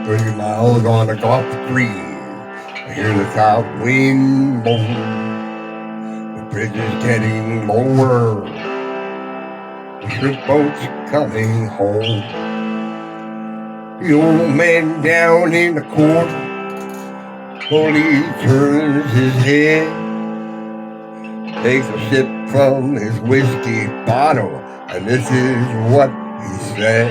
30 miles on the Gulf Stream. I hear the south wind blow. The bridge is getting lower. The ship boat's coming home. The old man down in the corner slowly turns his head, takes a sip from his whiskey bottle, and this is what he said.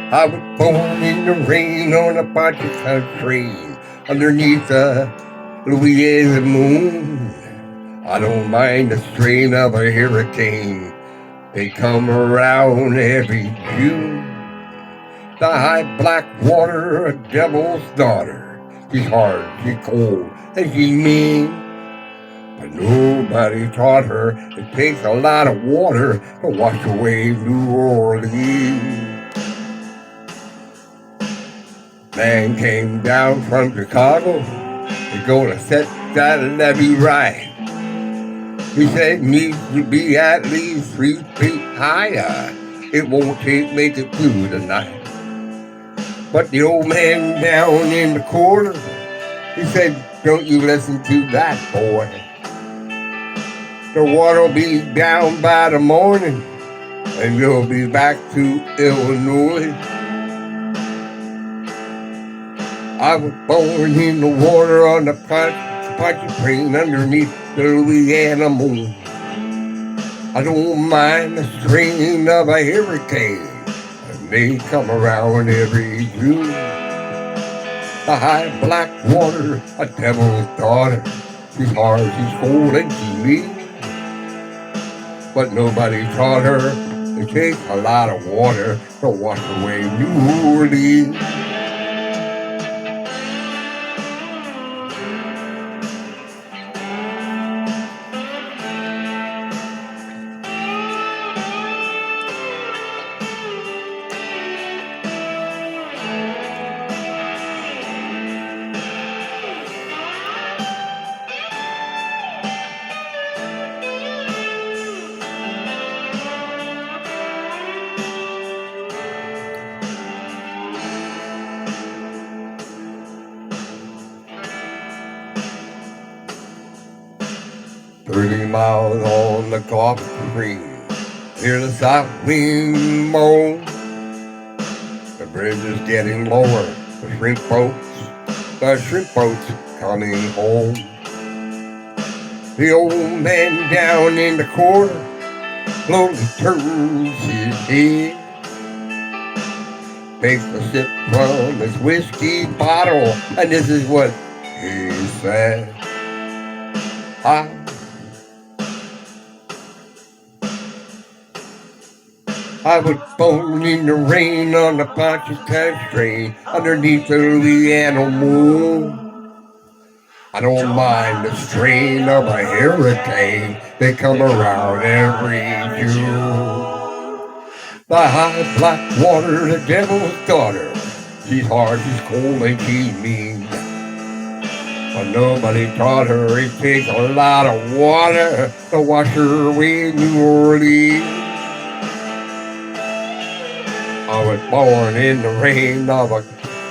I was born in the rain on a Pontiac train underneath the Louisiana moon. I don't mind the strain of a hurricane. They come around every June. The high black water, a devil's daughter. She's hard, she's cold, and she's mean. But nobody taught her it takes a lot of water to wash away New Orleans. Man came down from Chicago to go to set that levee right. He said it needs to be at least 3 feet higher. It won't make it through the night. But the old man down in the corner, he said, don't you listen to that boy. The water'll be down by the morning, and you'll be back to Illinois. I was born in the water on the Pontiac train underneath the Louisiana moon. I don't mind the strain of a hurricane, and they come around every June. The high black water, a devil's daughter. She's hard, she's cold, and she's mean. But nobody taught her it takes a lot of water to wash away New Orleans. "30 miles on the Gulf Stream, hear the south wind moan. The bridge is getting lower, the shrimp boat's coming home. The old man down in the corner slowly turns his head, takes a sip from his whiskey bottle, and this is what he said. I was born in the rain on the Pontiac train underneath the Louisiana moon. I don't mind the strain of a hurricane. They come around every June. The high black water, the devil's daughter. She's hard, she's cold, and she's mean. But nobody taught her it takes a lot of water to wash her away New Orleans. I was born in the rain of a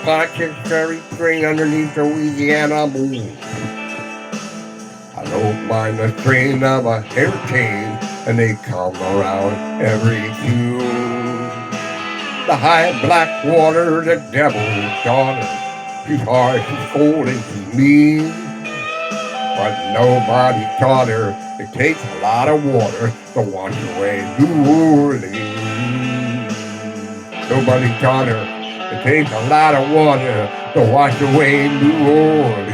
Pontiac train underneath the Louisiana moon. I don't mind the strain of a hurricane, and they come around every June. The high black water, the devil's daughter. She's hard, she's cold, and she's mean. But nobody taught her it takes a lot of water to wash away New Orleans. Nobody taught her it takes a lot of water to wash away New Orleans.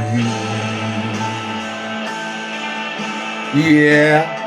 Yeah.